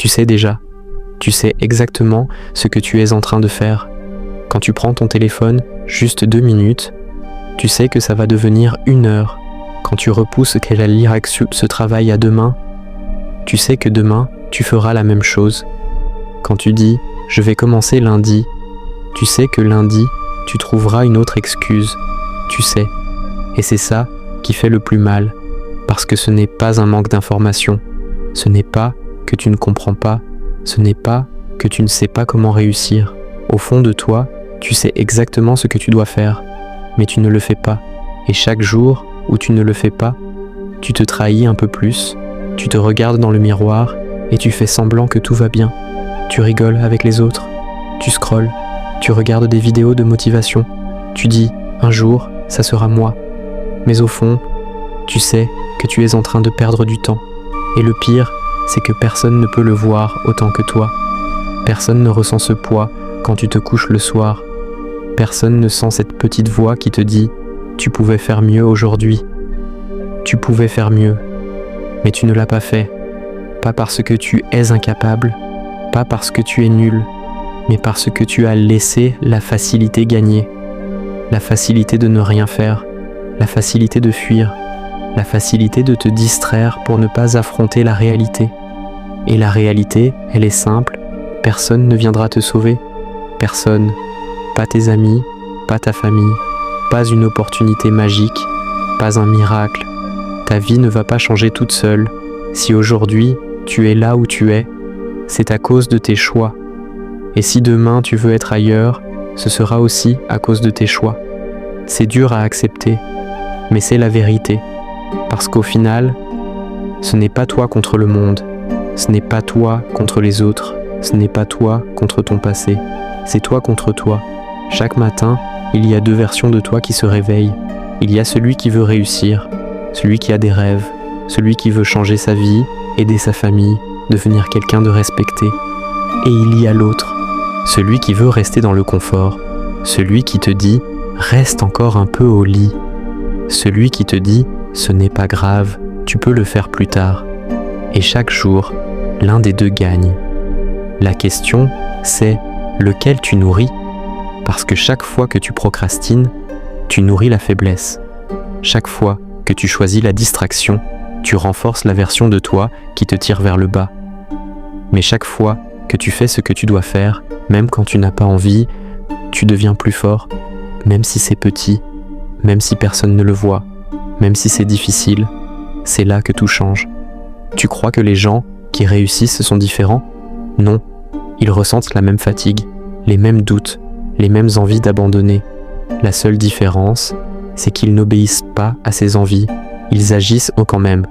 Tu sais déjà. Tu sais exactement ce que tu es en train de faire. Quand tu prends ton téléphone, juste 2 minutes, tu sais que ça va devenir 1 heure. Quand tu repousses qu'elle lire ce travail à demain, tu sais que demain, tu feras la même chose. Quand tu dis « je vais commencer lundi », tu sais que lundi, tu trouveras une autre excuse. Tu sais. Et c'est ça qui fait le plus mal, parce que ce n'est pas un manque d'information. Ce n'est pas que tu ne comprends pas. Ce n'est pas que tu ne sais pas comment réussir. Au fond de toi, tu sais exactement ce que tu dois faire, mais tu ne le fais pas. Et chaque jour où tu ne le fais pas, tu te trahis un peu plus, tu te regardes dans le miroir et tu fais semblant que tout va bien. Tu rigoles avec les autres, tu scrolles, tu regardes des vidéos de motivation, tu dis « un jour, ça sera moi ». Mais au fond, tu sais que tu es en train de perdre du temps. Et le pire, c'est que personne ne peut le voir autant que toi. Personne ne ressent ce poids quand tu te couches le soir. Personne ne sent cette petite voix qui te dit « tu pouvais faire mieux aujourd'hui ». Tu pouvais faire mieux, mais tu ne l'as pas fait. Pas parce que tu es incapable, pas parce que tu es nul, mais parce que tu as laissé la facilité gagner. La facilité de ne rien faire, la facilité de fuir, la facilité de te distraire pour ne pas affronter la réalité. Et la réalité, elle est simple, personne ne viendra te sauver. Personne, pas tes amis, pas ta famille, pas une opportunité magique, pas un miracle. Ta vie ne va pas changer toute seule. Si aujourd'hui, tu es là où tu es, c'est à cause de tes choix. Et si demain tu veux être ailleurs, ce sera aussi à cause de tes choix. C'est dur à accepter, mais c'est la vérité. Parce qu'au final, ce n'est pas toi contre le monde, ce n'est pas toi contre les autres, ce n'est pas toi contre ton passé, c'est toi contre toi. Chaque matin, il y a 2 versions de toi qui se réveillent. Il y a celui qui veut réussir, celui qui a des rêves, celui qui veut changer sa vie, aider sa famille, devenir quelqu'un de respecté. Et il y a l'autre, celui qui veut rester dans le confort, celui qui te dit « reste encore un peu au lit », celui qui te dit « ce n'est pas grave, tu peux le faire plus tard ». Et chaque jour, l'un des deux gagne. La question, c'est lequel tu nourris, parce que chaque fois que tu procrastines, tu nourris la faiblesse. Chaque fois que tu choisis la distraction, tu renforces la version de toi qui te tire vers le bas. Mais chaque fois que tu fais ce que tu dois faire, même quand tu n'as pas envie, tu deviens plus fort, même si c'est petit, même si personne ne le voit, même si c'est difficile, c'est là que tout change. Tu crois que les gens qui réussissent sont différents? Non, ils ressentent la même fatigue, les mêmes doutes, les mêmes envies d'abandonner. La seule différence, c'est qu'ils n'obéissent pas à ces envies, ils agissent quand même.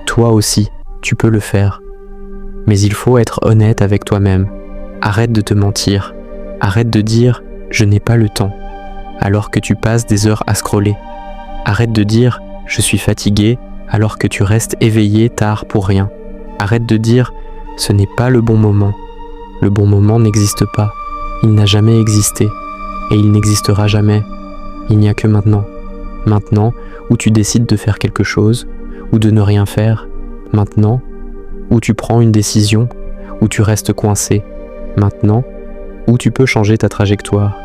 Toi aussi, tu peux le faire. Mais il faut être honnête avec toi-même. Arrête de te mentir. Arrête de dire « je n'ai pas le temps » alors que tu passes des heures à scroller. Arrête de dire « je suis fatigué » alors que tu restes éveillé tard pour rien. Arrête de dire « ce n'est pas le bon moment ». Le bon moment n'existe pas. Il n'a jamais existé. Et il n'existera jamais. Il n'y a que maintenant. Maintenant, où tu décides de faire quelque chose, ou de ne rien faire. Maintenant, où tu prends une décision, où tu restes coincé. Maintenant, où tu peux changer ta trajectoire.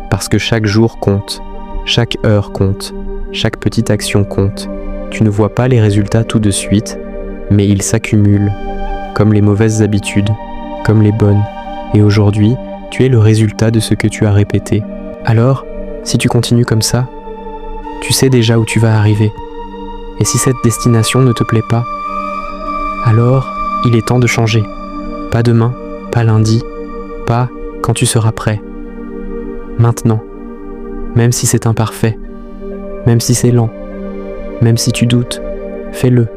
Parce que chaque jour compte, chaque heure compte, chaque petite action compte. Tu ne vois pas les résultats tout de suite, mais ils s'accumulent, comme les mauvaises habitudes, comme les bonnes. Et aujourd'hui, tu es le résultat de ce que tu as répété. Alors, si tu continues comme ça, tu sais déjà où tu vas arriver. Et si cette destination ne te plaît pas, alors il est temps de changer. Pas demain, pas lundi, pas quand tu seras prêt. Maintenant, même si c'est imparfait, même si c'est lent, même si tu doutes, fais-le.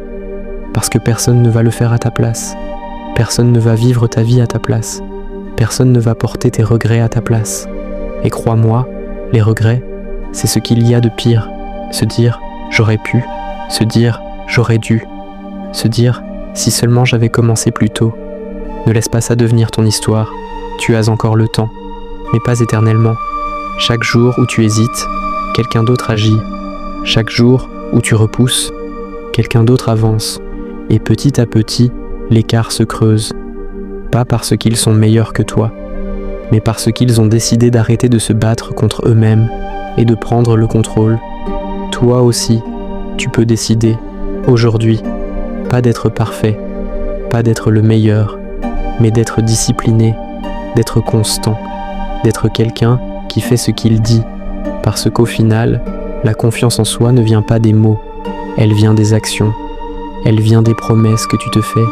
Parce que personne ne va le faire à ta place. Personne ne va vivre ta vie à ta place. Personne ne va porter tes regrets à ta place. Et crois-moi, les regrets, c'est ce qu'il y a de pire. Se dire « j'aurais pu », se dire « j'aurais dû », se dire « si seulement j'avais commencé plus tôt ». Ne laisse pas ça devenir ton histoire. Tu as encore le temps, mais pas éternellement. Chaque jour où tu hésites, quelqu'un d'autre agit. Chaque jour où tu repousses, quelqu'un d'autre avance. Et petit à petit, l'écart se creuse. pas parce qu'ils sont meilleurs que toi, mais parce qu'ils ont décidé d'arrêter de se battre contre eux-mêmes et de prendre le contrôle. Toi aussi, tu peux décider, aujourd'hui, pas d'être parfait, pas d'être le meilleur, mais d'être discipliné, d'être constant, d'être quelqu'un qui fait ce qu'il dit, parce qu'au final, la confiance en soi ne vient pas des mots, elle vient des actions, elle vient des promesses que tu te fais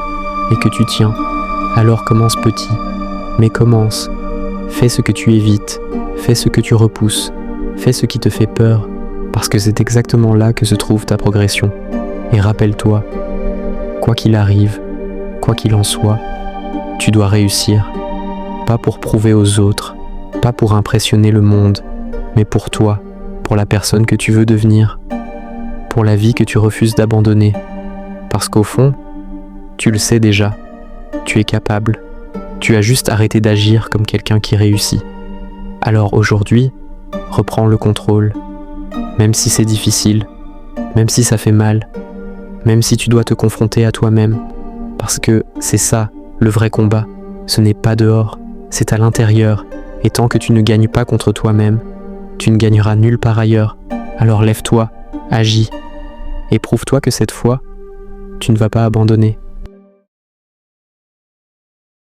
et que tu tiens. Alors commence petit, mais commence. Fais ce que tu évites, fais ce que tu repousses, fais ce qui te fait peur, parce que c'est exactement là que se trouve ta progression. Et rappelle-toi, quoi qu'il arrive, quoi qu'il en soit, tu dois réussir. Pas pour prouver aux autres, pas pour impressionner le monde, mais pour toi, pour la personne que tu veux devenir, pour la vie que tu refuses d'abandonner. Parce qu'au fond, tu le sais déjà, tu es capable, tu as juste arrêté d'agir comme quelqu'un qui réussit. Alors aujourd'hui, reprends le contrôle, même si c'est difficile, même si ça fait mal, même si tu dois te confronter à toi-même, parce que c'est ça, le vrai combat. Ce n'est pas dehors, c'est à l'intérieur, et tant que tu ne gagnes pas contre toi-même, tu ne gagneras nulle part ailleurs. Alors lève-toi, agis, et prouve-toi que cette fois, tu ne vas pas abandonner.